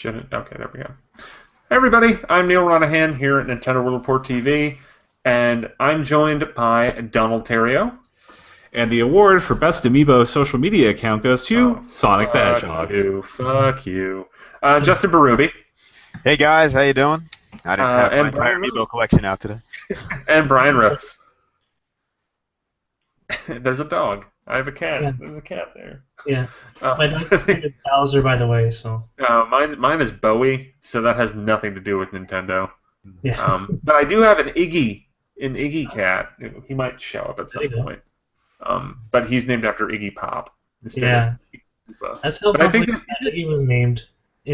Shouldn't. Okay, there we go. Hey everybody, I'm Neal Ronahan here at Nintendo World Report TV, and I'm joined by Donald Terrio. And the award for Best Amiibo social media account goes to Sonic the Hedgehog. Fuck you. Justin Baruby. Hey guys, how you doing? I didn't have my entire Bryan amiibo collection out today. And Bryan Rose. There's a dog. I have a cat. Yeah. There's a cat there. Yeah. My dog's name is Bowser, by the way, so. Mine is Bowie, so that has nothing to do with Nintendo. Yeah. But I do have an Iggy cat. He might show up at some point. But he's named after Iggy Pop instead of Koopa. That's how Iggy was named.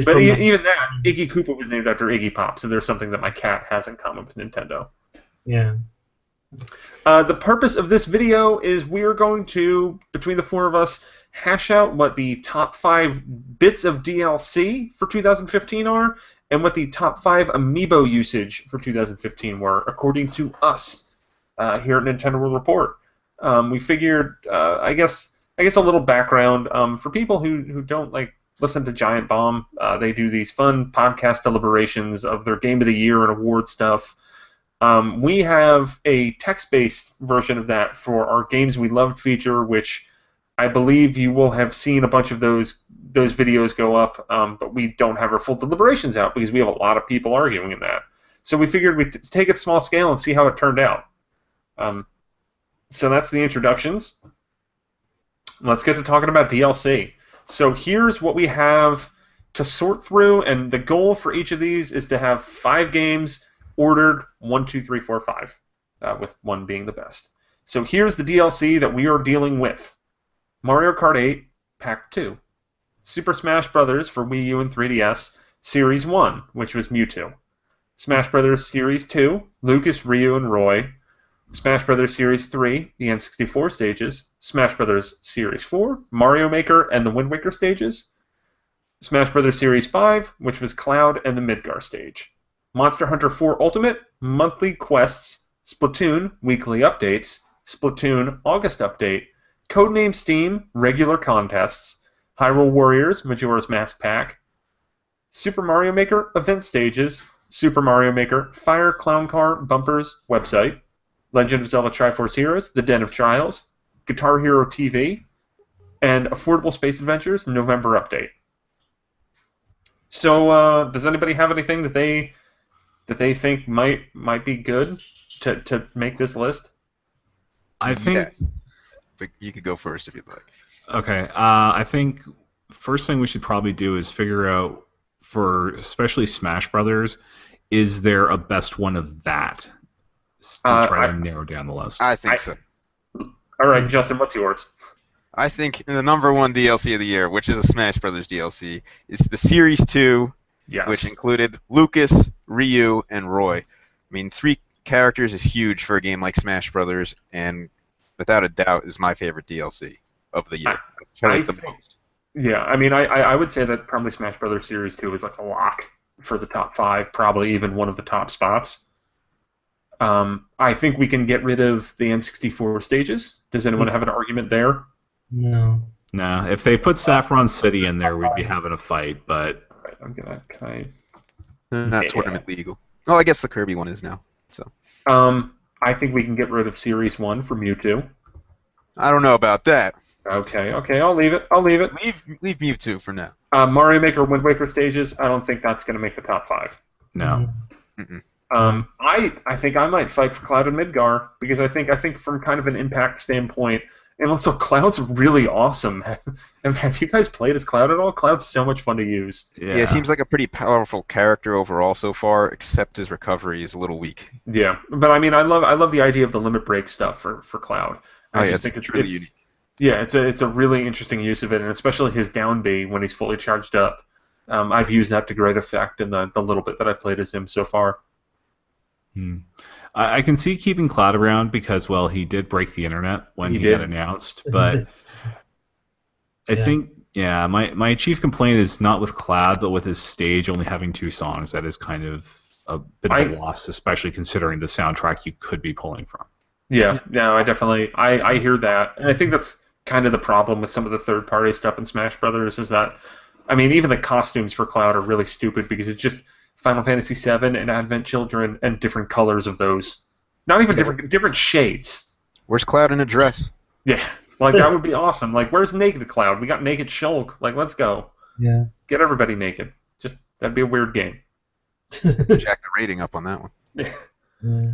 But even that, Iggy Koopa was named after Iggy Pop, so there's something that my cat has in common with Nintendo. Yeah. The purpose of this video is we're going to, between the four of us, hash out what the top 5 bits of DLC for 2015 are, and what the top 5 amiibo usage for 2015 were, according to us here at Nintendo World Report. We figured, I guess a little background for people who don't listen to Giant Bomb. They do these fun podcast deliberations of their Game of the Year and award stuff. We have a text-based version of that for our Games We Loved feature, which I believe you will have seen a bunch of those videos go up, but we don't have our full deliberations out because we have a lot of people arguing in that. So we figured we'd take it small scale and see how it turned out. So that's the introductions. Let's get to talking about DLC. So here's what we have to sort through, and the goal for each of these is to have 5 games ordered 1, 2, 3, 4, 5, with 1 being the best. So here's the DLC that we are dealing with. Mario Kart 8, Pack 2. Super Smash Bros. For Wii U and 3DS, Series 1, which was Mewtwo. Smash Bros. Series 2, Lucas, Ryu, and Roy. Smash Bros. Series 3, the N64 stages. Smash Bros. Series 4, Mario Maker and the Wind Waker stages. Smash Bros. Series 5, which was Cloud and the Midgar stage. Monster Hunter 4 Ultimate, monthly quests, Splatoon, weekly updates, Splatoon August update, Codename Steam, regular contests, Hyrule Warriors, Majora's Mask Pack, Super Mario Maker event stages, Super Mario Maker Fire Clown Car Bumpers website, Legend of Zelda Triforce Heroes, The Den of Trials, Guitar Hero TV, and Affordable Space Adventures November update. So, does anybody have anything that they think might be good to make this list? I think. Yes. But you could go first if you'd like. Okay. I think first thing we should probably do is figure out, for especially Smash Brothers, is there a best one of that to try to narrow down the list? I think so. All right, Justin, what's yours? I think the number 1 DLC of the year, which is a Smash Brothers DLC, is the Series 2, Yes. which included Lucas, Ryu, and Roy. I mean, 3 characters is huge for a game like Smash Brothers, and without a doubt is my favorite DLC of the year. I like the most. Yeah, I mean, I would say that probably Smash Brothers Series 2 is like a lock for the top 5, probably even one of the top spots. I think we can get rid of the N64 stages. Does anyone have an argument there? No. No. If they put Saffron City in there, we'd be having a fight, but... All right, can Not tournament legal. Oh, I guess the Kirby one is now. So. I think we can get rid of Series 1 for Mewtwo. I don't know about that. Okay, I'll leave it. Leave Mewtwo for now. Mario Maker, Wind Waker stages, I don't think that's going to make the top 5. No. Mm-mm. I think I might fight for Cloud and Midgar, because I think from kind of an impact standpoint, and also Cloud's really awesome. Have you guys played as Cloud at all? Cloud's so much fun to use. Yeah, it seems like a pretty powerful character overall so far, except his recovery is a little weak. Yeah, but I mean, I love the idea of the limit break stuff for Cloud. I just think it's really unique. Yeah, it's a really interesting use of it, and especially his down B when he's fully charged up. I've used that to great effect in the little bit that I've played as him so far. I can see keeping Cloud around because, well, he did break the internet when he got announced, but I think, my chief complaint is not with Cloud, but with his stage only having 2 songs. That is kind of a bit of a loss, especially considering the soundtrack you could be pulling from. Yeah, no, I hear that, and I think that's kind of the problem with some of the third-party stuff in Smash Brothers is that I mean, even the costumes for Cloud are really stupid because it's just Final Fantasy VII and Advent Children and different colors of those. Not even different shades. Where's Cloud in a dress? Yeah, like that would be awesome. Like, where's Naked Cloud? We got Naked Shulk. Like, let's go. Yeah. Get everybody naked. Just that'd be a weird game. Jack the rating up on that one. Yeah. Yeah.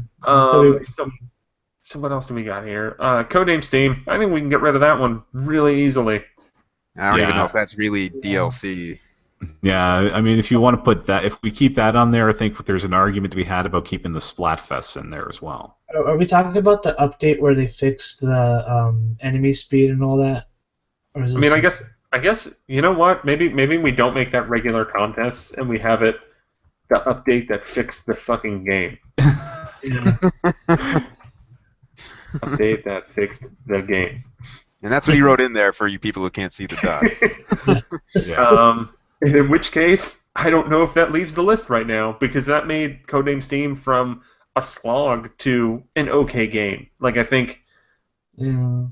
So what else do we got here? Codename Steam. I think we can get rid of that one really easily. I don't even know if that's really DLC. Yeah, I mean, if you want to put that, if we keep that on there, I think there's an argument to be had about keeping the Splatfests in there as well. Are we talking about the update where they fixed the enemy speed and all that? Or is I mean, I guess you know what? Maybe we don't make that regular contest and we have it the update that fixed the fucking game. Yeah. Update that fixed the game. And that's what he wrote in there for you people who can't see the dot. Yeah. In which case, I don't know if that leaves the list right now because that made Codename Steam from a slog to an okay game. Like, I think... Yeah.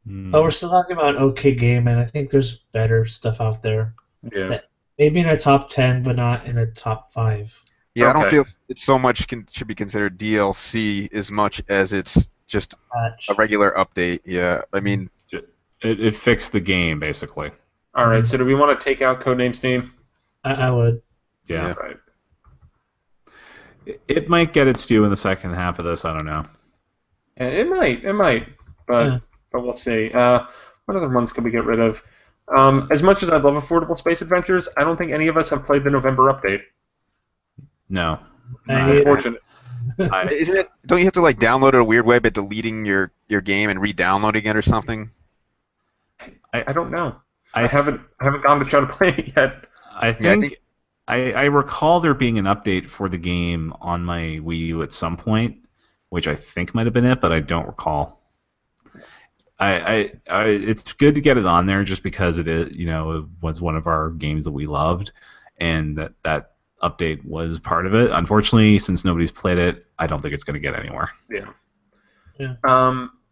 But we're still talking about an okay game, and I think there's better stuff out there. Yeah. Maybe in a top 10, but not in a top 5. Yeah, Okay. I don't feel it's so much should be considered DLC as much as it's just a regular update. Yeah, I mean... It fixed the game, basically. All right, so do we want to take out Codename Steam? I would. Yeah. Right. It might get its due in the second half of this, I don't know. Yeah, it might, but we'll see. What other ones could we get rid of? As much as I love affordable space adventures, I don't think any of us have played the November update. No. It's unfortunate. Isn't it? Don't you have to like download it a weird way by deleting your game and re-downloading it or something? I don't know. I haven't gone to try to play it yet. I think I recall there being an update for the game on my Wii U at some point, which I think might have been it, but I don't recall. It's good to get it on there just because it was one of our games that we loved, and that update was part of it. Unfortunately, since nobody's played it, I don't think it's going to get anywhere. Yeah.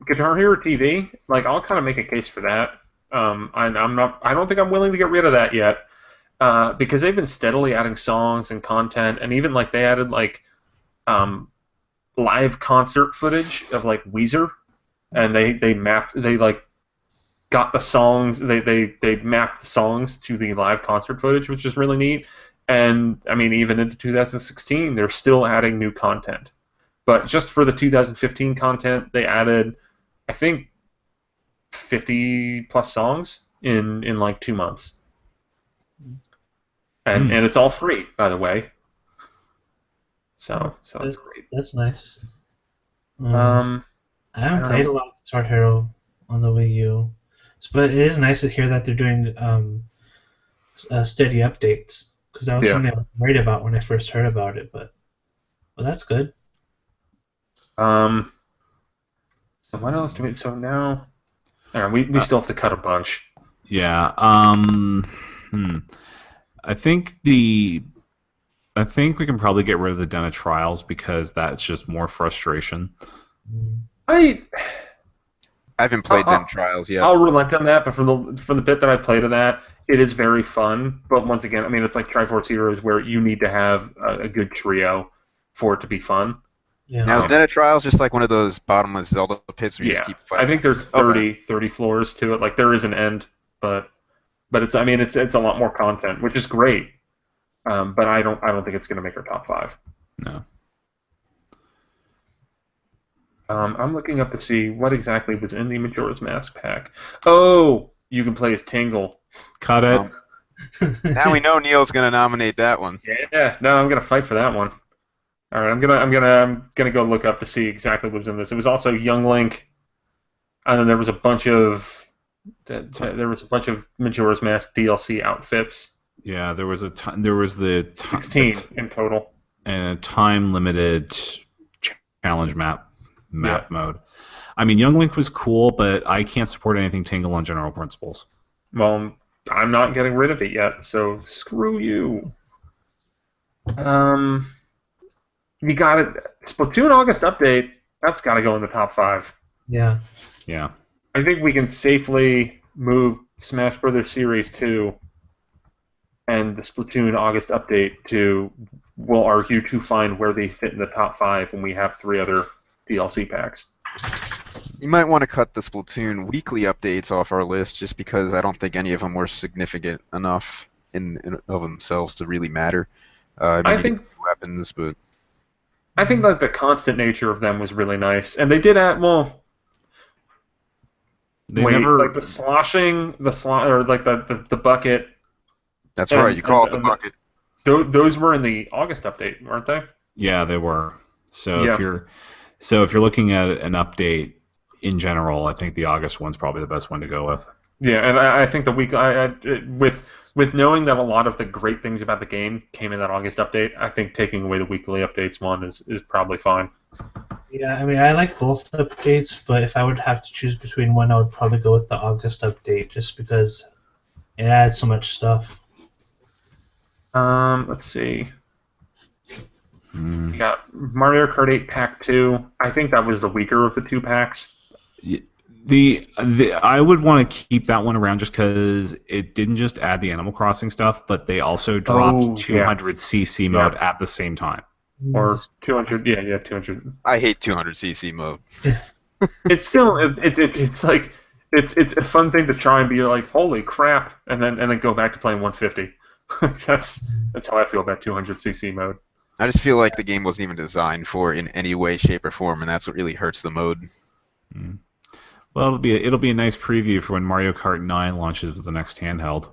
Guitar Hero TV, like I'll kind of make a case for that. I don't think I'm willing to get rid of that yet, because they've been steadily adding songs and content, and even like they added like live concert footage of like Weezer, and they got the songs, they mapped the songs to the live concert footage, which is really neat. And I mean, even into 2016, they're still adding new content. But just for the 2015 content, they added, I think, 50 plus songs in like 2 months, and it's all free, by the way. So that's great. That's nice. I I haven't played a lot of Guitar Hero on the Wii U, but it is nice to hear that they're doing steady updates, because that was something I was worried about when I first heard about it. But that's good. So what else do we? So now. We still have to cut a bunch. Yeah. I think we can probably get rid of the Den of Trials because that's just more frustration. I haven't played Den of Trials yet. I'll relent on that, but for the bit that I played of that, it is very fun. But once again, I mean, it's like Triforce Heroes, where you need to have a good trio for it to be fun. Yeah. Now, is Den of Trials just like one of those bottomless Zelda pits where you just keep fighting? I think there's 30 floors to it. Like, there is an end, but it's it's a lot more content, which is great. But I don't think it's going to make our top 5. No. I'm looking up to see what exactly was in the Majora's Mask pack. Oh, you can play as Tingle. Cut it. Now we know Neal's going to nominate that one. Yeah, no, I'm going to fight for that one. All right, I'm gonna go look up to see exactly what was in this. It was also Young Link, and then there was a bunch of Majora's Mask DLC outfits. Yeah, there was the 16 in total, and a time limited challenge map mode. I mean, Young Link was cool, but I can't support anything Tingle on general principles. Well, I'm not getting rid of it yet, so screw you. You got it. Splatoon August update. That's got to go in the top 5. Yeah. Yeah. I think we can safely move Smash Brothers Series 2 and the Splatoon August update to, we'll argue, to find where they fit in the top 5 when we have 3 other DLC packs. You might want to cut the Splatoon weekly updates off our list, just because I don't think any of them were significant enough in of themselves to really matter. I think weapons, but I think like the constant nature of them was really nice, and they did add like the sloshing, or like the bucket. That's right. You call it the bucket. Those were in the August update, weren't they? Yeah, they were. So if you're looking at an update in general, I think the August one's probably the best one to go with. Yeah, and I think the week with knowing that a lot of the great things about the game came in that August update, I think taking away the weekly updates one is probably fine. Yeah, I mean, I like both updates, but if I would have to choose between one, I would probably go with the August update, just because it adds so much stuff. Let's see. We got Mario Kart 8 Pack 2. I think that was the weaker of the 2 packs. I would want to keep that one around just because it didn't just add the Animal Crossing stuff, but they also dropped 200cc mode at the same time. Or 200, 200. I hate 200cc mode. It's still it's like it's a fun thing to try and be like, holy crap, and then go back to playing 150. That's how I feel about 200cc mode. I just feel like the game wasn't even designed for in any way, shape, or form, and that's what really hurts the mode. Mm. Well, it'll be a nice preview for when Mario Kart 9 launches with the next handheld.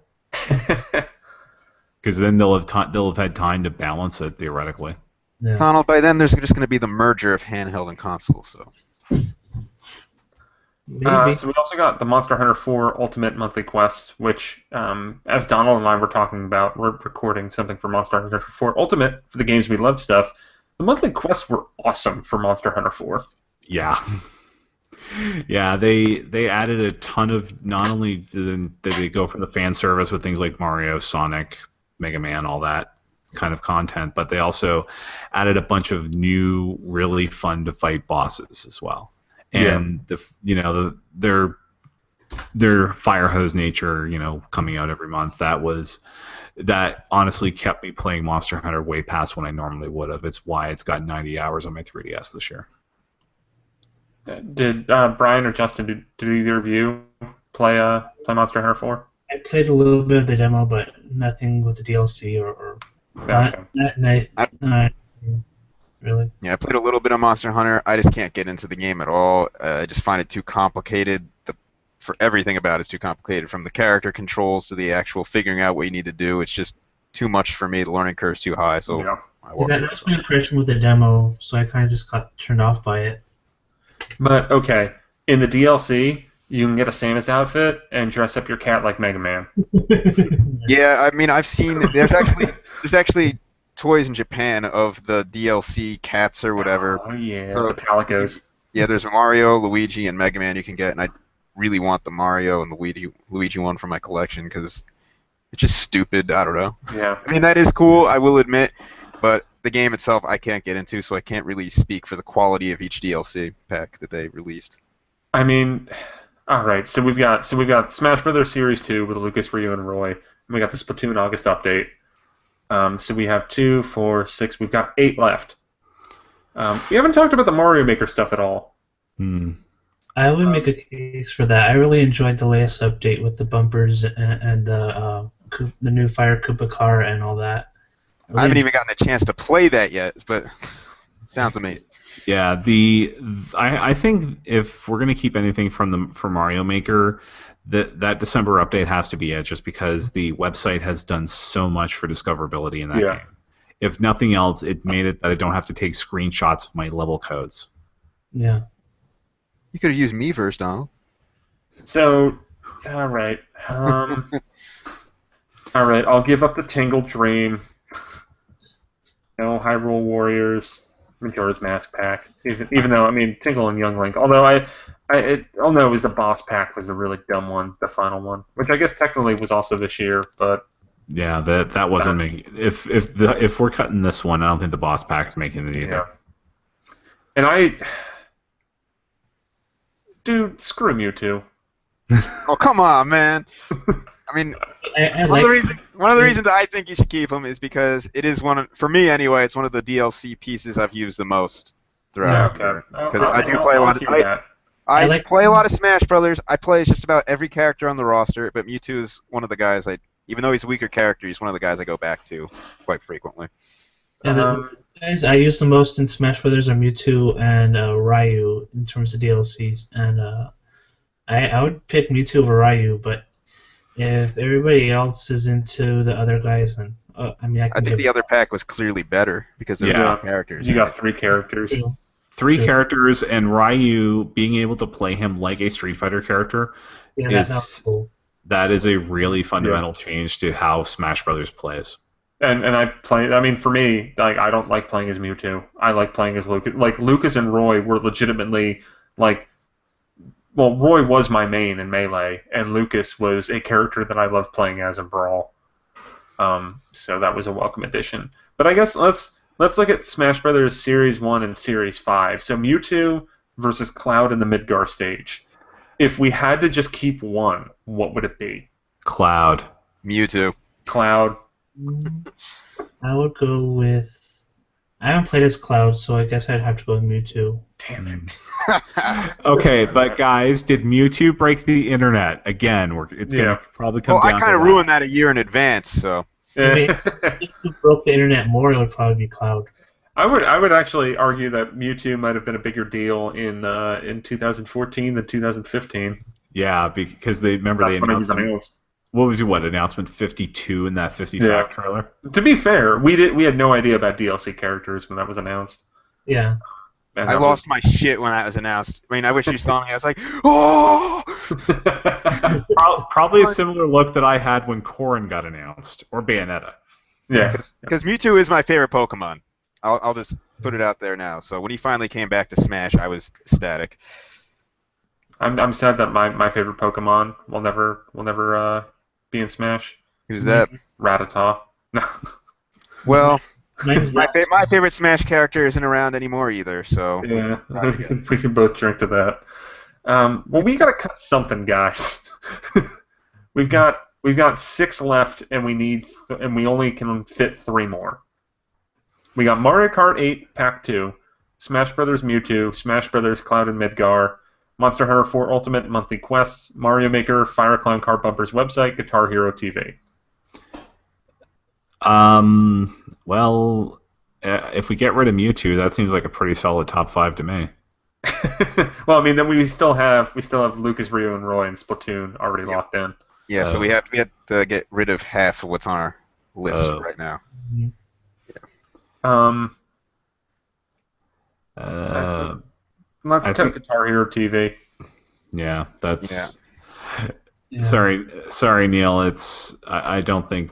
Because then they'll have had time to balance it theoretically. Yeah. Donald, by then there's just going to be the merger of handheld and console. So. So we also got the Monster Hunter 4 Ultimate Monthly Quest, which, as Donald and I were talking about, we're recording something for Monster Hunter 4 Ultimate for the Games We Love stuff. The monthly quests were awesome for Monster Hunter 4. Yeah. Yeah, they added a ton of, not only did they go for the fan service with things like Mario, Sonic, Mega Man, all that kind of content, but they also added a bunch of new, really fun to fight bosses as well. And their fire hose nature, coming out every month, that honestly kept me playing Monster Hunter way past when I normally would have. It's why it's got 90 hours on my 3DS this year. Did Bryan or Justin, did either of you play Monster Hunter 4? I played a little bit of the demo, but nothing with the DLC or really. Yeah, I played a little bit of Monster Hunter. I just can't get into the game at all. I just find it too complicated. For everything about it's too complicated, from the character controls to the actual figuring out what you need to do. It's just too much for me. The learning curve's too high. So that's my impression with the demo. So I kind of just got turned off by it. But okay, in the DLC, you can get a Samus outfit and dress up your cat like Mega Man. Yeah, I mean, I've seen there's actually toys in Japan of the DLC cats or whatever. Oh yeah, so, the Palicos. Yeah, there's Mario, Luigi, and Mega Man you can get, and I really want the Mario and the Luigi one for my collection because it's just stupid. I don't know. Yeah. I mean, that is cool, I will admit, but the game itself I can't get into, so I can't really speak for the quality of each DLC pack that they released. I mean, all right. So we've got Smash Brothers Series 2 with Lucas, Ryu, and Roy. And we got the Splatoon August update. So we have 2, 4, 6. We've got 8 left. We haven't talked about the Mario Maker stuff at all. I would make a case for that. I really enjoyed the latest update with the bumpers and the new Fire Koopa car and all that. I haven't even gotten a chance to play that yet, but it sounds amazing. Yeah, I think if we're gonna keep anything from Mario Maker, that December update has to be it, just because the website has done so much for discoverability in that game. If nothing else, it made it that I don't have to take screenshots of my level codes. Yeah. You could have used Miiverse, Donald. So, all right. All right, I'll give up the Tingle Dream. No Hyrule Warriors, Majora's Mask pack. Even though, I mean, Tingle and Young Link. Although it was the boss pack was a really dumb one, the final one, which I guess technically was also this year, but. Yeah, that wasn't me. If we're cutting this one, I don't think the boss pack's making it either. Yeah. And dude, screw Mewtwo. Oh, come on, man. I I mean, one of the reasons I think you should keep him is because it is for me anyway, it's one of the DLC pieces I've used the most throughout the year. Because I do play a lot. I play a lot of Smash Brothers. I play just about every character on the roster, but Mewtwo is one of the guys even though he's a weaker character, he's one of the guys I go back to quite frequently. And the guys I use the most in Smash Brothers are Mewtwo and Ryu in terms of DLCs, and I would pick Mewtwo over Ryu, but if everybody else is into the other guys, then I think the other pack was clearly better because there were 2 characters. You got 3 characters. 3 characters, and Ryu being able to play him like a Street Fighter character that's cool. That is a really fundamental change to how Smash Brothers plays. And I play. I mean, for me, like I don't like playing as Mewtwo. I like playing as Lucas. Like Lucas and Roy were legitimately like. Well, Roy was my main in Melee, and Lucas was a character that I loved playing as in Brawl. So that was a welcome addition. But I guess let's look at Smash Brothers Series 1 and Series 5. So Mewtwo versus Cloud in the Midgar stage. If we had to just keep one, what would it be? Cloud. Mewtwo. Cloud. I would go with... I haven't played as Cloud, so I guess I'd have to go with Mewtwo. Damn it. Okay, but guys, did Mewtwo break the internet? Again, it's going to probably come down I kind of ruined that a year in advance, so... I mean, if you broke the internet more, it would probably be Cloud. I would actually argue that Mewtwo might have been a bigger deal in 2014 than 2015. Yeah, because they announced. What was announcement 52 in that 55 trailer? To be fair, we had no idea about DLC characters when that was announced. Yeah. And I lost my shit when that was announced. I mean, I wish you saw me. I was like, oh! Probably a similar look that I had when Corrin got announced, or Bayonetta. Yeah. Because Mewtwo is my favorite Pokemon. I'll just put it out there now. So when he finally came back to Smash, I was ecstatic. I'm sad that my favorite Pokemon will never be in Smash. Who's that? Rattata. No. Well, my favorite Smash character isn't around anymore either. So yeah, we can both drink to that. Well, we gotta cut something, guys. We've got 6 left, and we only can fit 3 more. We got Mario Kart 8 Pack 2, Smash Brothers Mewtwo, Smash Brothers Cloud and Midgar, Monster Hunter 4 Ultimate Monthly Quests, Mario Maker, Fire Clown Car Bumpers website, Guitar Hero TV. Well, if we get rid of Mewtwo, that seems like a pretty solid top 5 to me. Well, I mean, then we still have Lucas, Ryu, and Roy in Splatoon already locked in. Yeah, so we have to get rid of half of what's on our list right now. Let's take Guitar Hero TV. Yeah, that's. Yeah. Sorry, Neal. I don't think.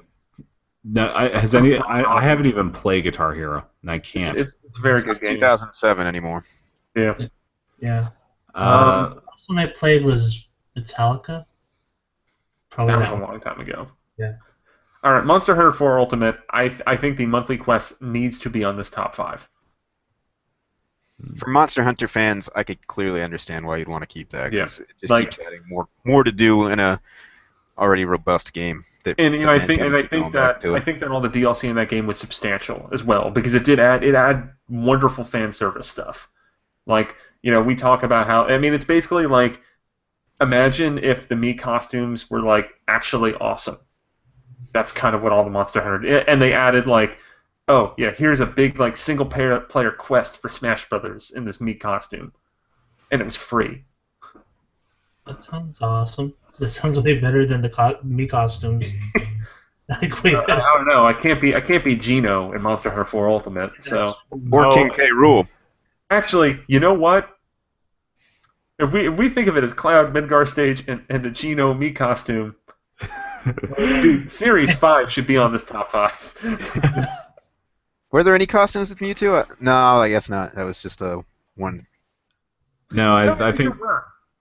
No, I haven't even played Guitar Hero, and I can't. It's a very good game. 2007 anymore. Yeah. Yeah. The last one I played was Metallica. Probably that was a long time ago. Yeah. All right, Monster Hunter 4 Ultimate. I think the monthly quest needs to be on this top 5. For Monster Hunter fans, I could clearly understand why you'd want to keep that. Yeah. It just keeps adding more to do in a already robust game. I think that all the DLC in that game was substantial as well, because it add wonderful fan service stuff. Like, we talk about how, I mean, it's basically like, imagine if the Mii costumes were like actually awesome. That's kind of what all the Monster Hunter, and they added like, oh yeah, here's a big like single player quest for Smash Brothers in this Mii costume, and it was free. That sounds awesome. That sounds way better than the Mii costumes. I don't know. I can't be Gino in Monster Hunter 4 Ultimate. So or King K. Rool. Actually, you know what? If we think of it as Cloud Midgar stage and the Gino Mii costume, dude, Series 5 should be on this top 5. Were there any costumes with Mewtwo? No, I guess not. That was just a one. No, I think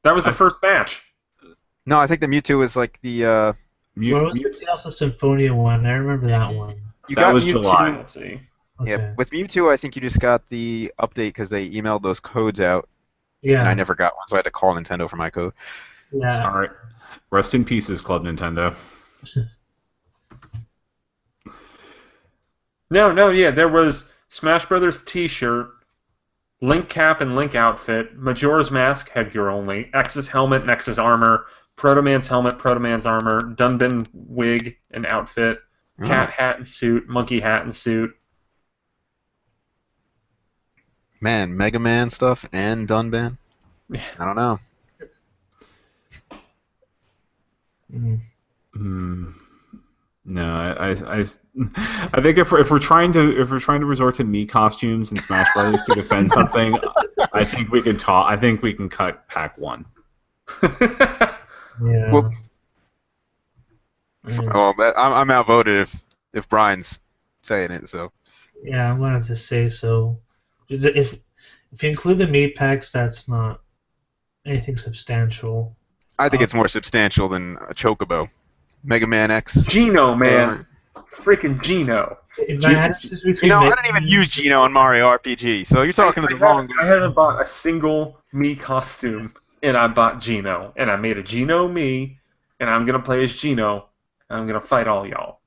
that was the first batch. No, I think the Mewtwo was like the. What was the Tales Symphonia one? I remember that one. That was Mewtwo. July. Let's see. Okay. Yeah, with Mewtwo, I think you just got the update because they emailed those codes out. Yeah. And I never got one, so I had to call Nintendo for my code. Yeah. Sorry. Rest in pieces, Club Nintendo. Yeah, there was Smash Brothers T-shirt, Link cap and Link outfit, Majora's Mask headgear only, X's helmet and X's armor, Proto Man's helmet, Proto Man's armor, Dunban wig and outfit, Cat hat and suit, Monkey hat and suit. Man, Mega Man stuff and Dunban? I don't know. No, I think if we're trying to resort to me costumes in Smash Brothers to defend something, I think we can talk. I think we can cut Pack 1. Yeah. Well, I'm outvoted if Bryan's saying it. So. Yeah, I'm gonna have to say so. If you include the meat packs, that's not anything substantial. I think it's more substantial than a Chocobo. Mega Man X. Gino, man. Freaking Gino. I didn't even use Gino in Mario RPG, so you're talking to the wrong guy. I haven't bought a single me costume, and I bought Gino. And I made a Gino me, and I'm going to play as Gino, and I'm going to fight all y'all.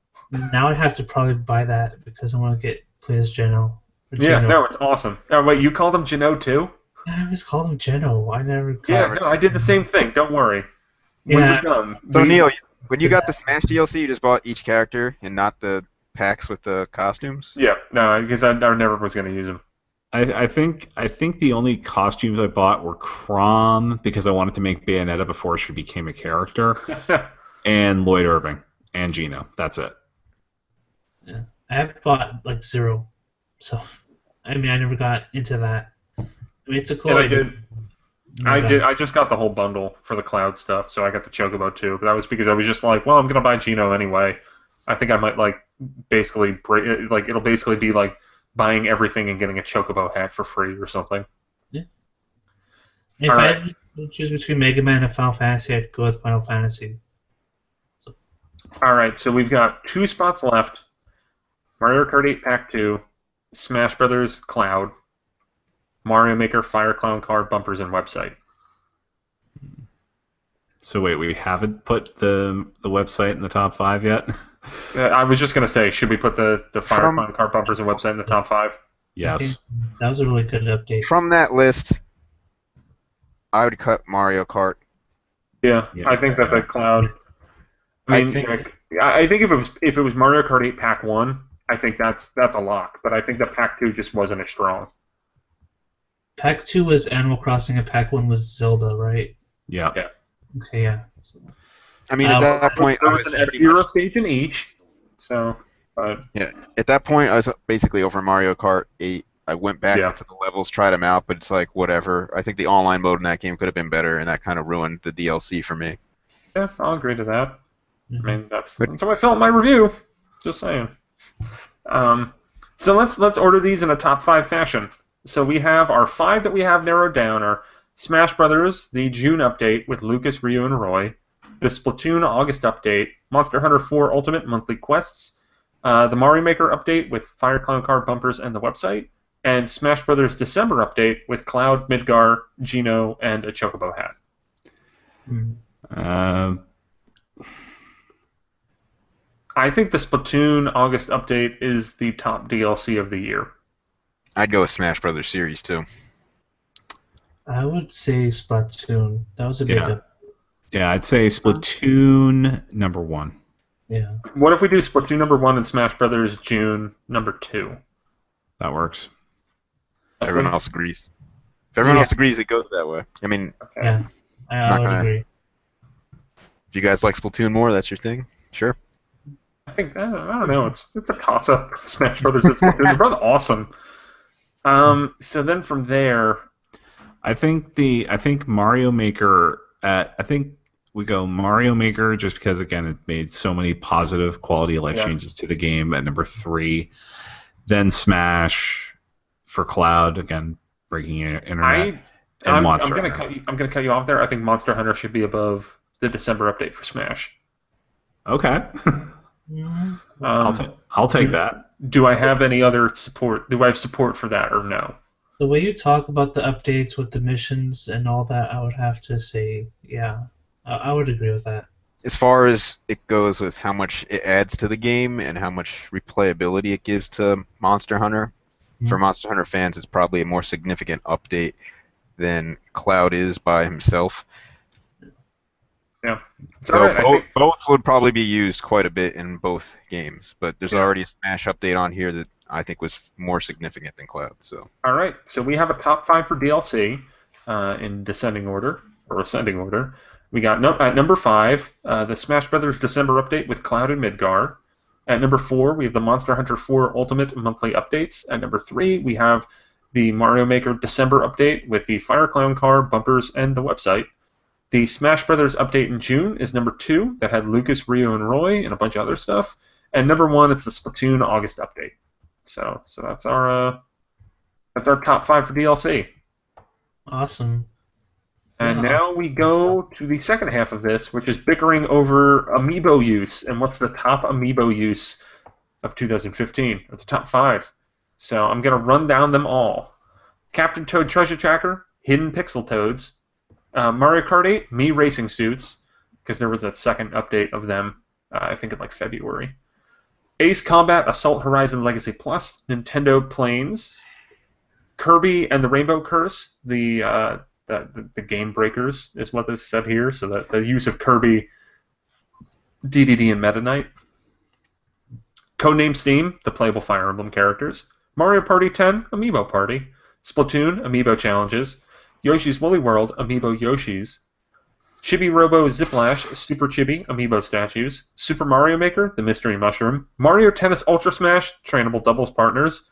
Now I have to probably buy that because I want to play as Gino. Yeah, no, it's awesome. Oh, wait, you called him Gino too? Yeah, I just called him Gino. I never called Yeah, no, I did the same thing. Don't worry. Yeah. So, Neal, when you got the Smash DLC, you just bought each character and not the packs with the costumes? Yeah, no, because I never was going to use them. I think the only costumes I bought were Chrom because I wanted to make Bayonetta before she became a character, and Lloyd Irving and Gino. That's it. Yeah, I have bought like 0, so I mean I never got into that. I mean it's a cool. I just got the whole bundle for the Cloud stuff, so I got the Chocobo too. But that was because I was just like, well, I'm gonna buy Gino anyway. I think I might it'll basically be like buying everything and getting a Chocobo hat for free or something. Yeah. If I had to choose between Mega Man and Final Fantasy, I'd go with Final Fantasy. So. All right, so we've got 2 spots left: Mario Kart 8 Pack 2, Smash Brothers Cloud, Mario Maker Fire Clown card bumpers and website. So wait, we haven't put the website in the top 5 yet? I was just gonna say, should we put the Fire Clown card bumpers and website in the top 5? Yes. Okay. That was a really good update. From that list, I would cut Mario Kart. Yeah, I think that the Cloud. I think if it was Mario Kart 8 Pack 1, I think that's a lock. But I think that Pack 2 just wasn't as strong. Pack 2 was Animal Crossing and Pack 1 was Zelda, right? Yeah. Okay, yeah. I mean, at that point, there was an F-Zero stage in each. So, yeah, at that point, I was basically over Mario Kart 8. I went back to the levels, tried them out, but it's like whatever. I think the online mode in that game could have been better, and that kind of ruined the DLC for me. Yeah, I'll agree to that. I mean, that's how I felt in my review. Just saying. So let's order these in a top 5 fashion. So we have our 5 that we have narrowed down are Smash Brothers, the June update with Lucas, Ryu, and Roy, the Splatoon August update, Monster Hunter 4 Ultimate Monthly Quests, the Mario Maker update with Fire Clown card bumpers and the website, and Smash Brothers December update with Cloud, Midgar, Gino, and a Chocobo hat. I think the Splatoon August update is the top DLC of the year. I'd go with Smash Brothers Series too. I would say Splatoon. That was a big update. Yeah, I'd say Splatoon number 1. Yeah. What if we do Splatoon number 1 and Smash Brothers June number 2? That works. Everyone else agrees. If everyone else agrees, it goes that way. I mean, yeah, I would agree. If you guys like Splatoon more, that's your thing. Sure. I don't know. It's a toss-up. Smash Brothers and Splatoon. They're both awesome. So then from there, I think Mario Maker. I think we go Mario Maker just because again it made so many positive quality of life changes to the game at number 3. Then Smash for Cloud again breaking internet. I'm gonna cut you off there. I think Monster Hunter should be above the December update for Smash. Okay. I'll take that. Do I have any other support? Do I have support for that or no? The way you talk about the updates with the missions and all that, I would have to say, yeah, I would agree with that. as far as it goes with how much it adds to the game and how much replayability it gives to Monster Hunter, for Monster Hunter fans, it's probably a more significant update than Cloud is by himself. Yeah. It's So all right. both would probably be used quite a bit in both games, but there's already a Smash update on here that I think was more significant than Cloud. So. All right. So we have a top 5 for DLC in descending order or ascending order. We got at number 5, the Smash Brothers December update with Cloud and Midgar. At number 4, we have the Monster Hunter 4 Ultimate monthly updates. At number 3, we have the Mario Maker December update with the Fire Clown car, bumpers, and the website. The Smash Brothers update in June is number 2, that had Lucas, Ryu, and Roy, and a bunch of other stuff. And number 1, it's the Splatoon August update. So that's our top 5 for DLC. Awesome. And now we go to the second half of this, which is bickering over amiibo use and what's the top amiibo use of 2015, or the top 5. So I'm going to run down them all. Captain Toad Treasure Tracker, Hidden Pixel Toads, Mario Kart 8, Mii Racing Suits, because there was that second update of them, I think in like February. Ace Combat Assault Horizon Legacy Plus, Nintendo Planes, Kirby and the Rainbow Curse, the Game Breakers is what this said here, so that the use of Kirby, DDD, and Meta Knight. Codename Steam, the playable Fire Emblem characters. Mario Party 10, Amiibo Party. Splatoon, Amiibo Challenges. Yoshi's Woolly World, Amiibo Yoshis. Chibi Robo Ziplash, Super Chibi, Amiibo Statues. Super Mario Maker, the Mystery Mushroom. Mario Tennis Ultra Smash, Trainable Doubles Partners.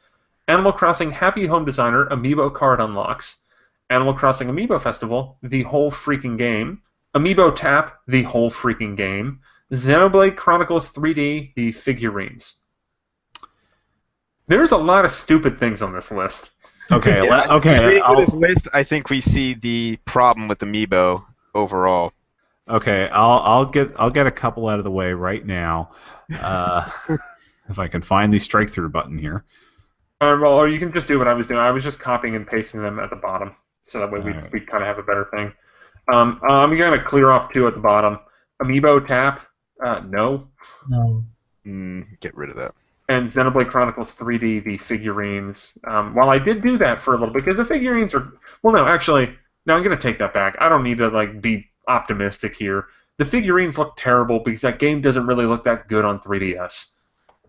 Animal Crossing Happy Home Designer, Amiibo Card Unlocks. Animal Crossing Amiibo Festival, the whole freaking game. Amiibo Tap, the whole freaking game. Xenoblade Chronicles 3D, the figurines. There's a lot of stupid things on this list. Okay, Yeah, okay. With this list, I think we see the problem with Amiibo overall. Okay, I'll get a couple out of the way right now. If I can find the strike through button here. Well, or you can just do what I was doing. I was just copying and pasting them at the bottom, so that way we kind of have a better thing. I'm going to clear off 2 at the bottom. Amiibo Tap, no. No. Get rid of that. And Xenoblade Chronicles 3D, the figurines. While I did do that for a little bit, because the figurines are... Well, no, actually, no, I'm going to take that back. I don't need to be optimistic here. The figurines look terrible because that game doesn't really look that good on 3DS.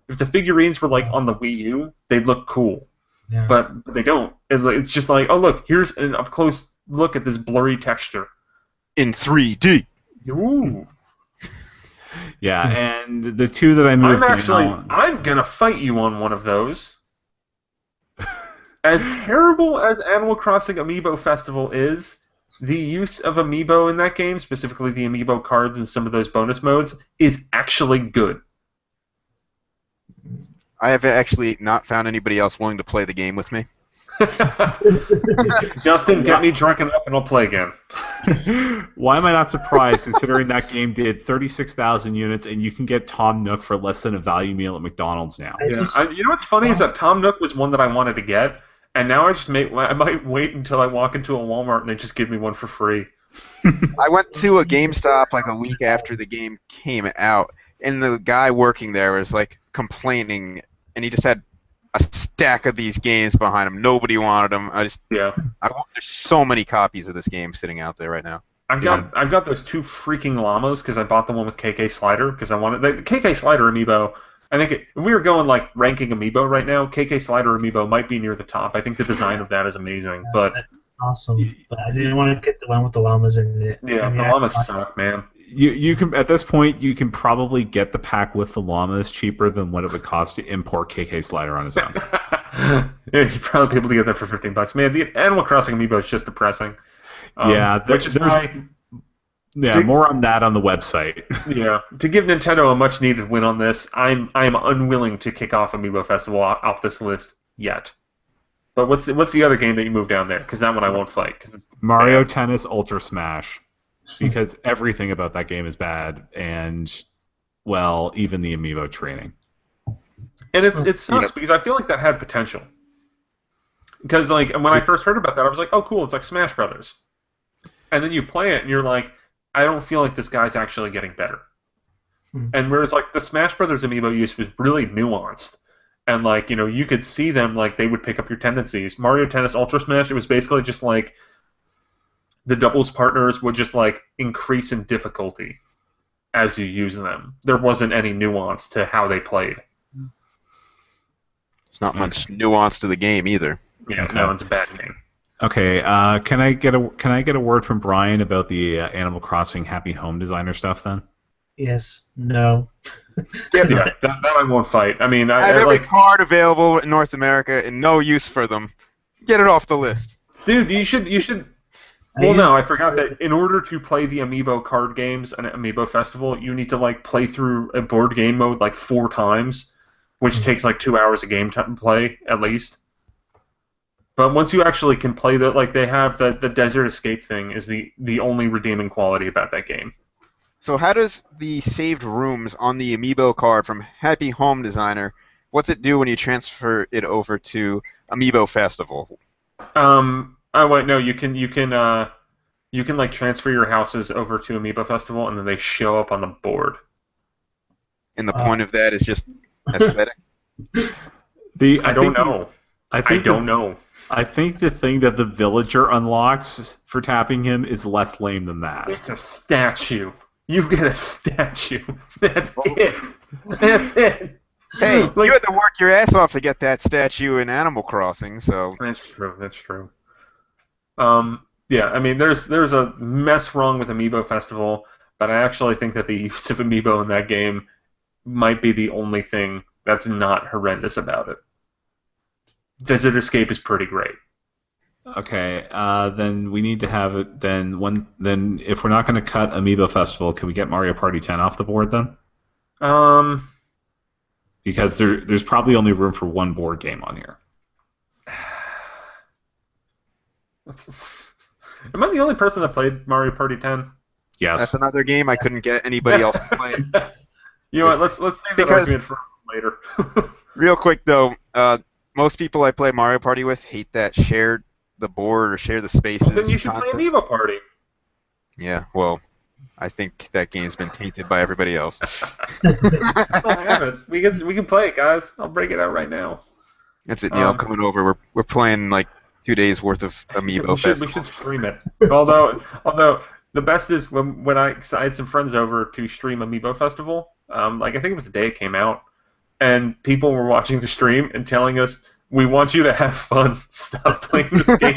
If the figurines were on the Wii U, they'd look cool. Yeah. But they don't. It's just like, oh, look, here's an up-close look at this blurry texture. In 3D. Ooh. Yeah, and the 2 that I moved I'm going to fight you on one of those. As terrible as Animal Crossing Amiibo Festival is, the use of Amiibo in that game, specifically the Amiibo cards and some of those bonus modes, is actually good. I have actually not found anybody else willing to play the game with me. Justin, get me drunk enough and I'll play again. Why am I not surprised, considering that game did 36,000 units and you can get Tom Nook for less than a value meal at McDonald's now? You know what's funny is that Tom Nook was one that I wanted to get, and now I might wait until I walk into a Walmart and they just give me one for free. I went to a GameStop a week after the game came out, and the guy working there was complaining, and he just had a stack of these games behind him. Nobody wanted them. There's so many copies of this game sitting out there right now. I've got those 2 freaking llamas because I bought the one with KK Slider because I wanted the KK Slider amiibo. I think if we were going ranking amiibo right now, KK Slider amiibo might be near the top. I think the design of that is amazing, but awesome. But I didn't want to get the one with the llamas in it. Yeah, the llamas suck, man. You can, at this point, you can probably get the pack with the llamas cheaper than what it would cost to import KK Slider on his own. Yeah, you'd probably be able to get that for $15. Man, the Animal Crossing amiibo is just depressing. Which is why... Yeah, more on that on the website. Yeah, to give Nintendo a much-needed win on this, I'm unwilling to kick off Amiibo Festival off this list yet. But what's the other game that you moved down there? Because that one I won't fight. Cause it's Mario Tennis Ultra Smash. Because everything about that game is bad, and, well, even the Amiibo training. And it sucks because I feel like that had potential. Because when I first heard about that, I was like, oh, cool, it's like Smash Brothers. And then you play it, and you're like, I don't feel like this guy's actually getting better. And whereas like the Smash Brothers amiibo use was really nuanced, and like you could see them like they would pick up your tendencies. Mario Tennis Ultra Smash, it was basically just like the doubles partners would just like increase in difficulty as you use them. There wasn't any nuance to how they played. There's not much nuance to the game either. Yeah, no, it's a bad game. Okay, can I get a word from Bryan about the Animal Crossing Happy Home Designer stuff then? Yes. No. Yeah, that I won't fight. I mean, I have every card available in North America and no use for them. Get it off the list. Dude, you should. Well, no, I forgot that in order to play the Amiibo card games and Amiibo Festival, you need to like play through a board game mode like 4 times, which takes like 2 hours a game to play at least. But once you actually can play that, like they have the Desert Escape thing is the only redeeming quality about that game. So how does the saved rooms on the Amiibo card from Happy Home Designer, what's it do when you transfer it over to Amiibo Festival? Oh wait, no, you can like transfer your houses over to Amiibo Festival and then they show up on the board. And the point of that is just aesthetic? I don't know. I don't know. I think the thing that the villager unlocks for tapping him is less lame than that. It's a statue. You get a statue. That's it. That's it. Hey, you had to work your ass off to get that statue in Animal Crossing, so... That's true, that's true. Yeah, I mean, there's a mess wrong with Amiibo Festival, but I actually think that the use of Amiibo in that game might be the only thing that's not horrendous about it. Desert Escape is pretty great. Okay, then we need to have it. Then if we're not going to cut Amiibo Festival, can we get Mario Party 10 off the board then? Because there's probably only room for one board game on here. Am I the only person that played Mario Party 10? Yes. That's another game I couldn't get anybody else to play. You know what? Let's save that argument for later. Real quick though, most people I play Mario Party with hate that share the board or share the spaces. Well, then you should concept. play Amiibo Party. Yeah, well, I think that game's been tainted by everybody else. Well, I haven't. We can play it, guys. I'll break it out right now. That's it, Neal. Coming over. We're playing like 2 days worth of Amiibo Festival. We should stream it. Although the best is when I had some friends over to stream Amiibo Festival. Like I think it was the day it came out, and people were watching the stream and telling us, "We want you to have fun. Stop playing this game."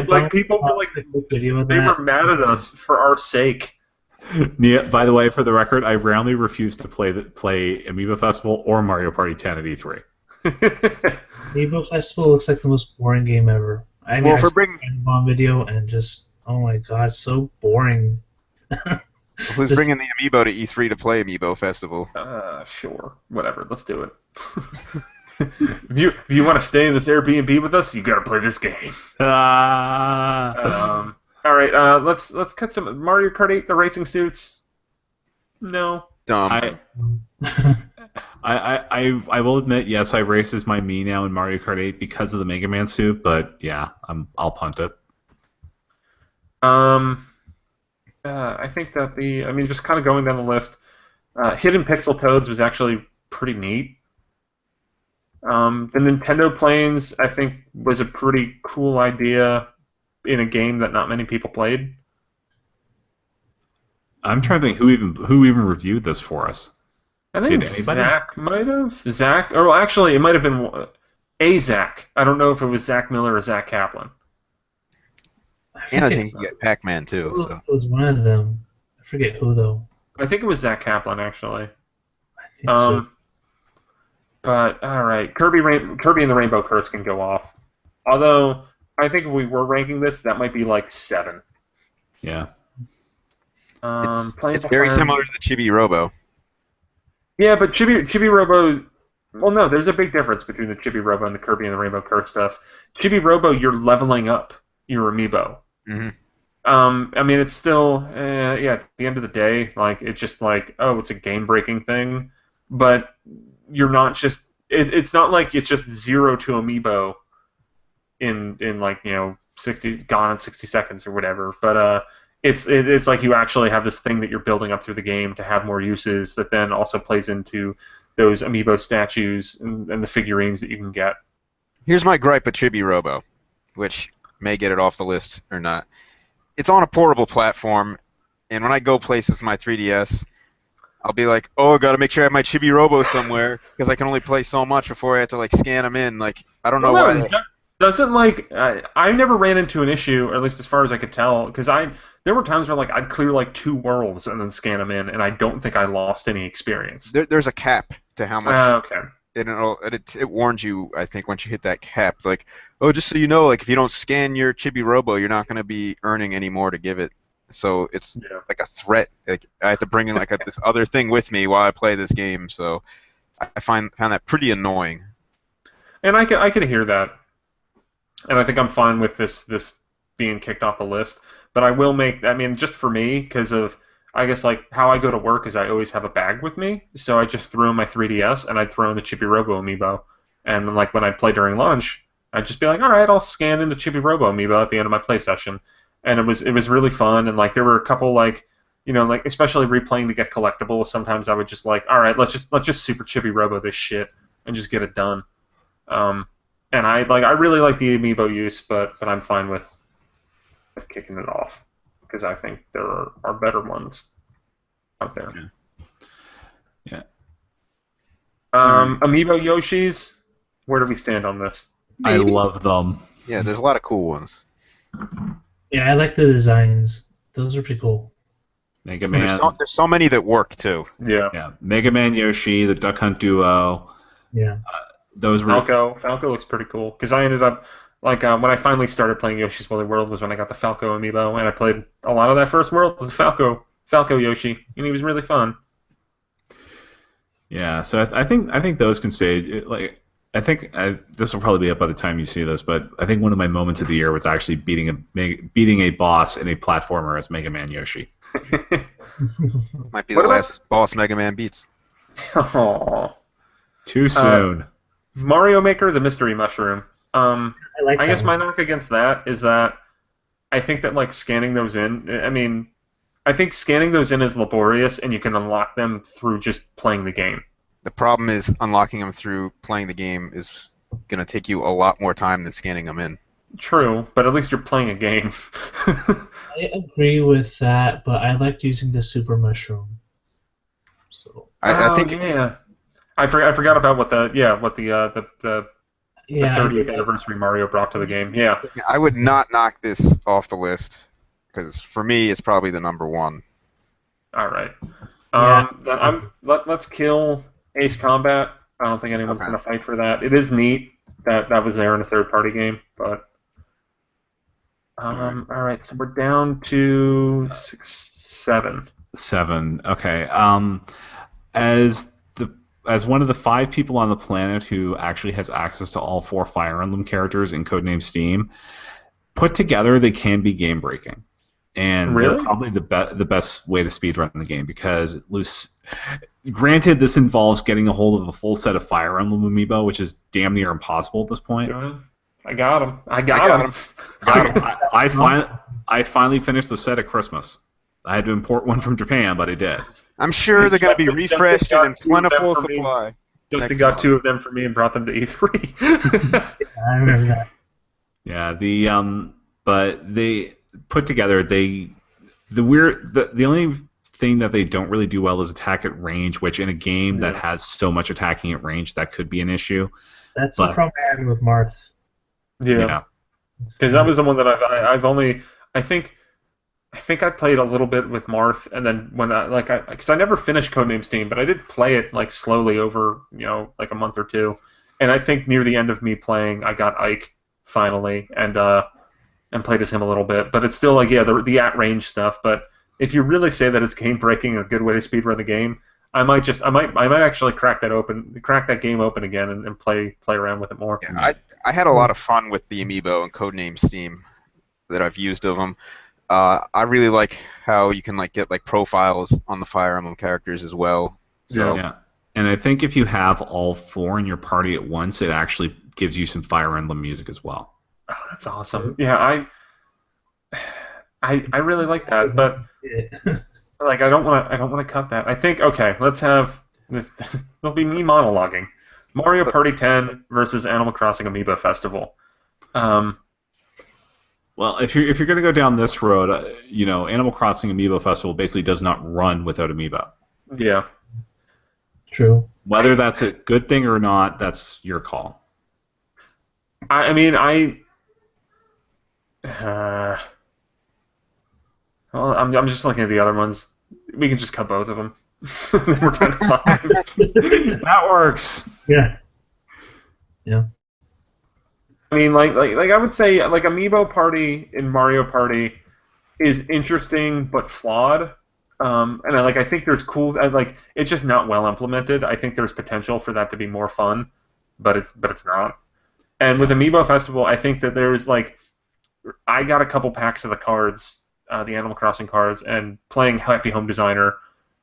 Like people were like, they were mad at us for our sake. Yeah, by the way, for the record, I roundly refuse to play Amiibo Festival or Mario Party 10 at E3. Amiibo Festival looks like the most boring game ever. I mean, I saw a bomb video and just, oh my god, so boring. Who's bringing the Amiibo to E3 to play Amiibo Festival? Sure, whatever. Let's do it. If you want to stay in this Airbnb with us, you got to play this game. All right, let's cut some Mario Kart 8. The racing suits. No. Dumb. I will admit, yes, I race as my Mii now in Mario Kart 8 because of the Mega Man suit, but yeah, I'll punt it. I think that just kind of going down the list, Hidden Pixel Toads was actually pretty neat. The Nintendo planes, I think, was a pretty cool idea in a game that not many people played. I'm trying to think who even reviewed this for us. I think Zach might have. Zach, or actually, it might have been a Zach. I don't know if it was Zach Miller or Zach Kaplan. And I think you get Pac-Man too. So. It was one of them. I forget who though. I think it was Zach Kaplan actually. I think so. But all right, Kirby and the Rainbow Curse can go off. Although I think if we were ranking this, that might be like 7. Yeah. It's very similar to the Chibi Robo. Yeah, but Chibi Robo. Well, no, there's a big difference between the Chibi Robo and the Kirby and the Rainbow Curse stuff. Chibi Robo, you're leveling up your amiibo. Mm-hmm. I mean, it's still, at the end of the day, like it's just like, oh, it's a game-breaking thing, but you're not just. It's not like it's just 0 to amiibo in like 60 gone in 60 seconds or whatever. But it's like you actually have this thing that you're building up through the game to have more uses that then also plays into those amiibo statues and the figurines that you can get. Here's my gripe with Chibi Robo, which may get it off the list or not. It's on a portable platform, and when I go places with my 3DS, I'll be like, oh, I gotta make sure I have my Chibi Robo somewhere because I can only play so much before I have to like scan them in. Like, I don't know why. Doesn't like I never ran into an issue, or at least as far as I could tell, because there were times where like I'd clear like 2 worlds and then scan them in, and I don't think I lost any experience. There's a cap to how much. Okay. It warns you, I think, once you hit that cap. Like, oh, just so you know, like if you don't scan your Chibi Robo, you're not gonna be earning any more to give it. So it's like a threat. Like I have to bring in like this other thing with me while I play this game. So I found that pretty annoying. And I could hear that, and I think I'm fine with this being kicked off the list. But I will make. I mean, just for me, because of I guess like how I go to work is I always have a bag with me, so I just threw in my 3DS and I'd throw in the Chibi Robo amiibo, and like when I'd play during lunch, I'd just be like, all right, I'll scan in the Chibi Robo amiibo at the end of my play session. And it was really fun, and like there were a couple like, like especially replaying to get collectibles. Sometimes I would just like, all right, let's just Super Chibi Robo this shit and just get it done. And I really like the amiibo use, but I'm fine with kicking it off because I think there are better ones out there. Yeah. Amiibo Yoshis, where do we stand on this? I love them. Yeah, there's a lot of cool ones. Yeah, I like the designs. Those are pretty cool. Mega Man. There's so many that work too. Yeah. Yeah. Mega Man Yoshi, the Duck Hunt duo. Yeah. Those were Falco looks pretty cool because I ended up when I finally started playing Yoshi's Woolly World was when I got the Falco amiibo, and I played a lot of that first world as Falco Yoshi, and he was really fun. Yeah. So I think those can stay like. I think this will probably be up by the time you see this, but I think one of my moments of the year was actually beating a boss in a platformer as Mega Man Yoshi. Might be the last boss Mega Man beats. Aww. Too soon. Mario Maker, the Mystery Mushroom. I guess my knock against that is that I think that like scanning those in. I mean, I think scanning those in is laborious, and you can unlock them through just playing the game. The problem is unlocking them through playing the game is going to take you a lot more time than scanning them in. True, but at least you're playing a game. I agree with that, but I liked using the Super Mushroom. So I think yeah, I forgot about what the 30th anniversary Mario brought to the game. Yeah, I would not knock this off the list because for me it's probably the number one. All right. Let's kill Ace Combat. I don't think anyone's going to fight for that. It is neat that was there in a third-party game, but all right. So we're down to 7. 7. Okay. As one of the 5 people on the planet who actually has access to all 4 Fire Emblem characters in Codename Steam, put together they can be game breaking. And really? They're probably the best way to speedrun the game because granted, this involves getting a hold of a full set of Fire Emblem amiibo, which is damn near impossible at this point. I got him. I finally finished the set at Christmas. I had to import one from Japan, but I did. I'm sure they're going to be refreshed and in plentiful supply. Justin got 2 of them for me and brought them to E3. I remember that. Yeah, but they put together the only thing that they don't really do well is attack at range, which in a game that has so much attacking at range, that could be an issue. That's the problem I had with Marth. Yeah. Because that was the one that I've only I think I played a little bit with Marth, and then when because I never finished Codename Steam, but I did play it like slowly over like a month or 2, and I think near the end of me playing, I got Ike finally, and played as him a little bit, but it's still like the at range stuff. But if you really say that it's game breaking, a good way to speedrun the game, I might actually crack that game open again and play around with it more. Yeah, I had a lot of fun with the amiibo and Codename Steam that I've used of them. I really like how you can get profiles on the Fire Emblem characters as well. So yeah, and I think if you have all 4 in your party at once, it actually gives you some Fire Emblem music as well. Oh, that's awesome. Yeah, I really like that, but like I don't want to cut that. I think okay, let's have this. It'll be me monologuing. Mario Party 10 versus Animal Crossing Amiibo Festival. Well, if you're going to go down this road, Animal Crossing Amiibo Festival basically does not run without Amiibo. Yeah. True. Whether that's a good thing or not, that's your call. I mean, well, I'm just looking at the other ones. We can just cut both of them. We're 10 to 5. That works. Yeah. Yeah. I mean, like I would say, like Amiibo Party in Mario Party is interesting but flawed. And I think there's cool. It's just not well implemented. I think there's potential for that to be more fun, but it's not. And with Amiibo Festival, I think that there's I got a couple packs of the cards, the Animal Crossing cards, and playing Happy Home Designer,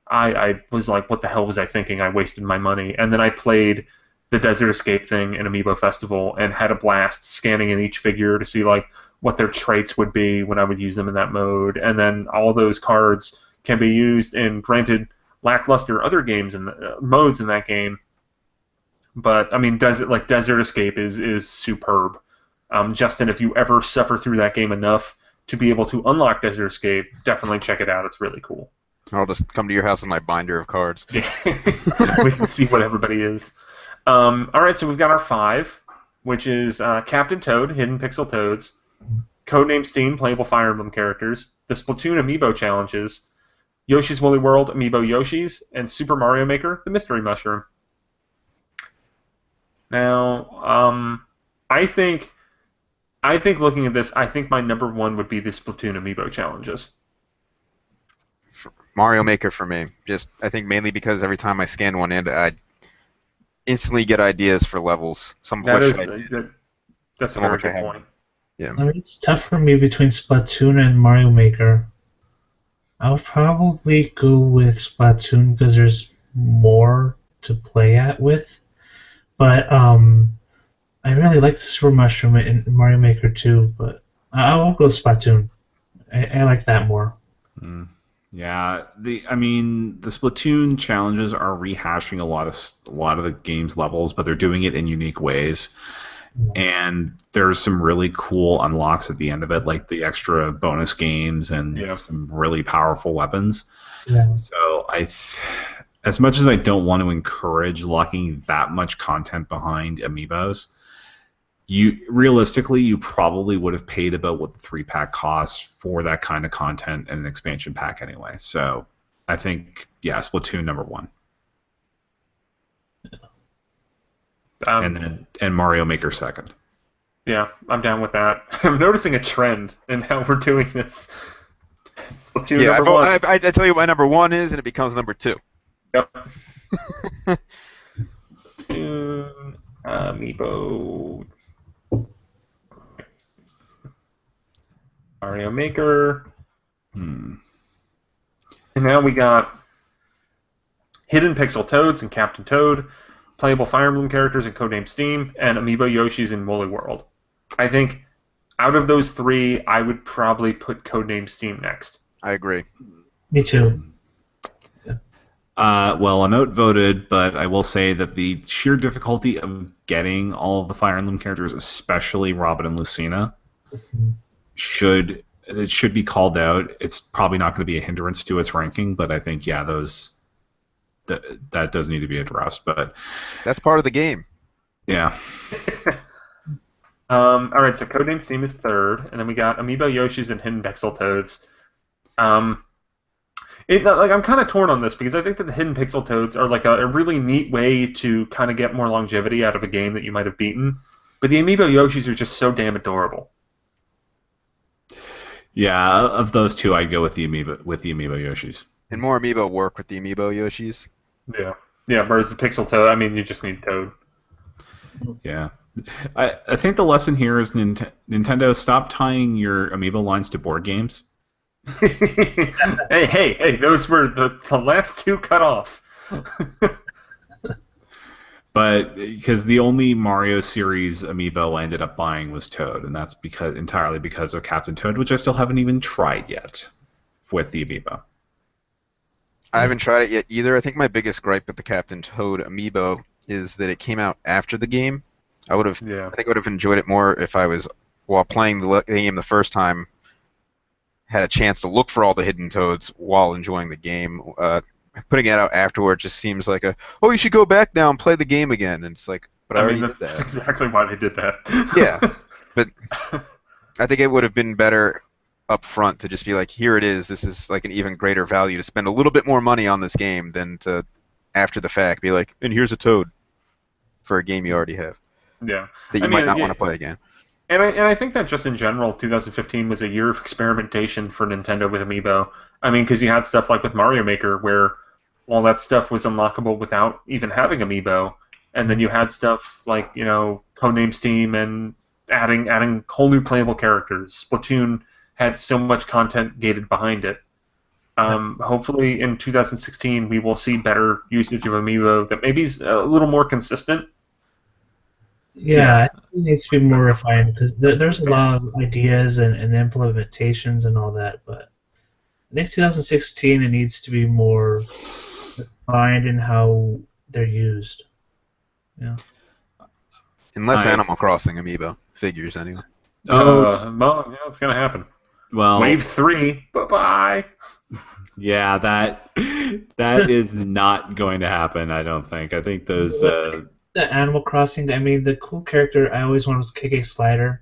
I was like, what the hell was I thinking? I wasted my money. And then I played the Desert Escape thing in Amiibo Festival and had a blast scanning in each figure to see what their traits would be when I would use them in that mode. And then all those cards can be used in, granted, lackluster other games and modes in that game. But I mean, Desert Escape is superb. Justin, if you ever suffer through that game enough to be able to unlock Desert Escape, definitely check it out. It's really cool. I'll just come to your house with my binder of cards. Yeah. We can see what everybody is. All right, so we've got our 5, which is Captain Toad, Hidden Pixel Toads, Codename Steam, playable Fire Emblem characters, the Splatoon Amiibo challenges, Yoshi's Woolly World Amiibo Yoshis, and Super Mario Maker, the Mystery Mushroom. Now, I think looking at this, I think my number 1 would be the Splatoon Amiibo challenges. Mario Maker for me. I think mainly because every time I scan one in, I instantly get ideas for levels. Some of which that's a very good point. Yeah. I mean, it's tough for me between Splatoon and Mario Maker. I would probably go with Splatoon because there's more to play with. But I really like the Super Mushroom in Mario Maker too. But I will go Splatoon. I like that more. Yeah, the Splatoon challenges are rehashing a lot of the game's levels, but they're doing it in unique ways. And there's some really cool unlocks at the end of it, like the extra bonus games and some really powerful weapons. Yeah. So as much as I don't want to encourage locking that much content behind Amiibos, realistically, you probably would have paid about what the 3-pack costs for that kind of content and an expansion pack anyway. So I think, Splatoon number 1. And Mario Maker 2nd. Yeah, I'm down with that. I'm noticing a trend in how we're doing this. Splatoon number 1. I tell you what my number 1 is, and it becomes number 2. Yep. Amiibo. Mario Maker. And now we got Hidden Pixel Toads and Captain Toad, playable Fire Emblem characters and Codename Steam, and Amiibo Yoshis in Woolly World. I think out of those 3, I would probably put Codename Steam next. I agree. Me too. Well, I'm outvoted, but I will say that the sheer difficulty of getting all of the Fire Emblem characters, especially Robin and Lucina, should be called out. It's probably not going to be a hindrance to its ranking, but I think that does need to be addressed. But that's part of the game. Yeah. All right, so Codename Steam is 3rd, and then we got Amiibo Yoshis and Hidden Pixel Toads. I'm kind of torn on this because I think that the Hidden Pixel Toads are a really neat way to kind of get more longevity out of a game that you might have beaten. But the Amiibo Yoshis are just so damn adorable. Yeah, of those 2, I'd go with the Amiibo Yoshis. And more Amiibo work with the Amiibo Yoshis. Yeah. Whereas the Pixel Toad, I mean, you just need Toad. Yeah. I think the lesson here is Nintendo, stop tying your Amiibo lines to board games. hey, those were the last 2 cut off. But because the only Mario series amiibo I ended up buying was Toad, and that's entirely because of Captain Toad, which I still haven't even tried yet with the amiibo. I haven't tried it yet either. I think my biggest gripe with the Captain Toad amiibo is that it came out after the game. I think I would have enjoyed it more if I was, while playing the game the first time, had a chance to look for all the hidden toads while enjoying the game. Putting it out afterward just seems like you should go back now and play the game again. And it's like, but I already did that. That's exactly why they did that. Yeah, but I think it would have been better up front to just be like, here it is. This is like an even greater value to spend a little bit more money on this game than to, after the fact, be like, and here's a Toad for a game you already have. Yeah. That you might not want to play again. And I think that just in general, 2015 was a year of experimentation for Nintendo with amiibo. I mean, because you had stuff like with Mario Maker where all that stuff was unlockable without even having amiibo, and then you had stuff like Codename Steam and adding whole new playable characters. Splatoon had so much content gated behind it. Hopefully in 2016 we will see better usage of amiibo that maybe is a little more consistent. Yeah, I think it needs to be more refined because there's a lot of ideas and implementations and all that, but I think 2016 it needs to be more refined in how they're used. Yeah. Unless Animal Crossing amiibo figures anyway. Well, it's gonna happen. Well, Wave 3, bye-bye. Yeah, that is not going to happen. I don't think. I think those. The Animal Crossing. I mean, the cool character I always wanted was KK Slider,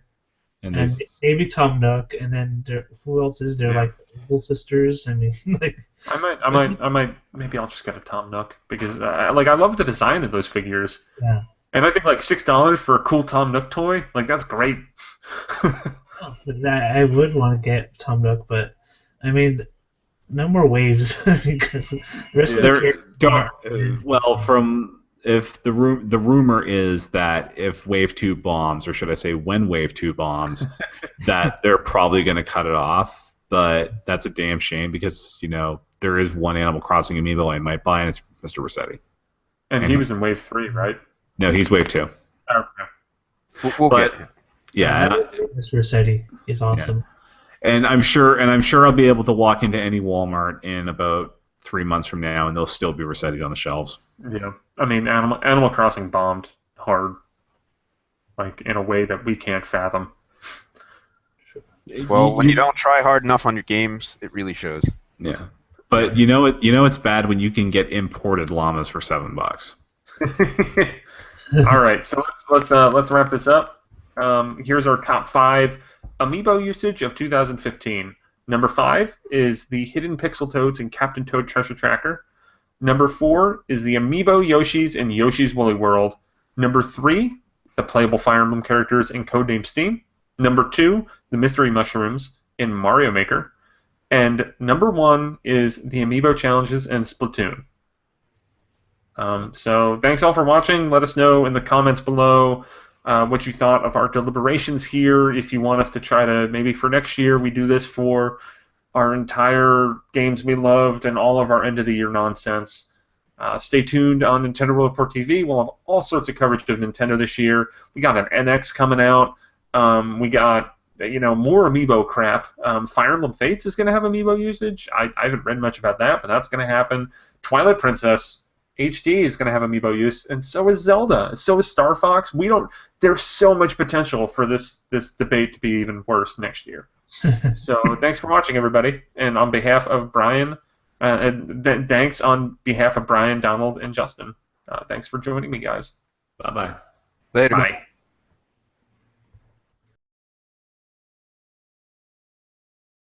and maybe Tom Nook, and then who else is there? Like Little Sisters. I mean, like. I might. Maybe I'll just get a Tom Nook because I love the design of those figures. Yeah. And I think like $6 for a cool Tom Nook toy, like that's great. I would want to get Tom Nook, but I mean, no more waves because the rest of the if the rumor is that if Wave 2 bombs, or should I say when Wave 2 bombs, that they're probably going to cut it off. But that's a damn shame because there is one Animal Crossing amiibo I might buy, and it's Mr. Rossetti. And he was in Wave 3, right? No, he's Wave 2. Okay. We'll get him. Yeah, Mr. Rossetti is awesome. Yeah. And I'm sure I'll be able to walk into any Walmart in about 3 months from now, and there'll still be Rossettis on the shelves. Yeah, I mean, Animal Crossing bombed hard, like in a way that we can't fathom. Well, when you don't try hard enough on your games, it really shows. Yeah, but it's bad when you can get imported llamas for $7. All right, so let's wrap this up. Here's our top 5 amiibo usage of 2015. Number 5 is the Hidden Pixel Toads in Captain Toad Treasure Tracker. Number 4 is the Amiibo Yoshis in Yoshi's Woolly World. Number 3, the playable Fire Emblem characters in Codename Steam. Number 2, the Mystery Mushrooms in Mario Maker. And number 1 is the Amiibo Challenges in Splatoon. So thanks all for watching. Let us know in the comments below what you thought of our deliberations here. If you want us to try to, maybe for next year, we do this for our entire games we loved and all of our end-of-the-year nonsense. Stay tuned on Nintendo World Report TV. We'll have all sorts of coverage of Nintendo this year. We got an NX coming out. We got more amiibo crap. Fire Emblem Fates is going to have amiibo usage. I haven't read much about that, but that's going to happen. Twilight Princess HD is going to have amiibo use, and so is Zelda. So is Star Fox. There's so much potential for this debate to be even worse next year. So thanks for watching, everybody. And on behalf of Bryan, thanks on behalf of Bryan, Donald, and Justin. Thanks for joining me, guys. Bye-bye. Later. Bye.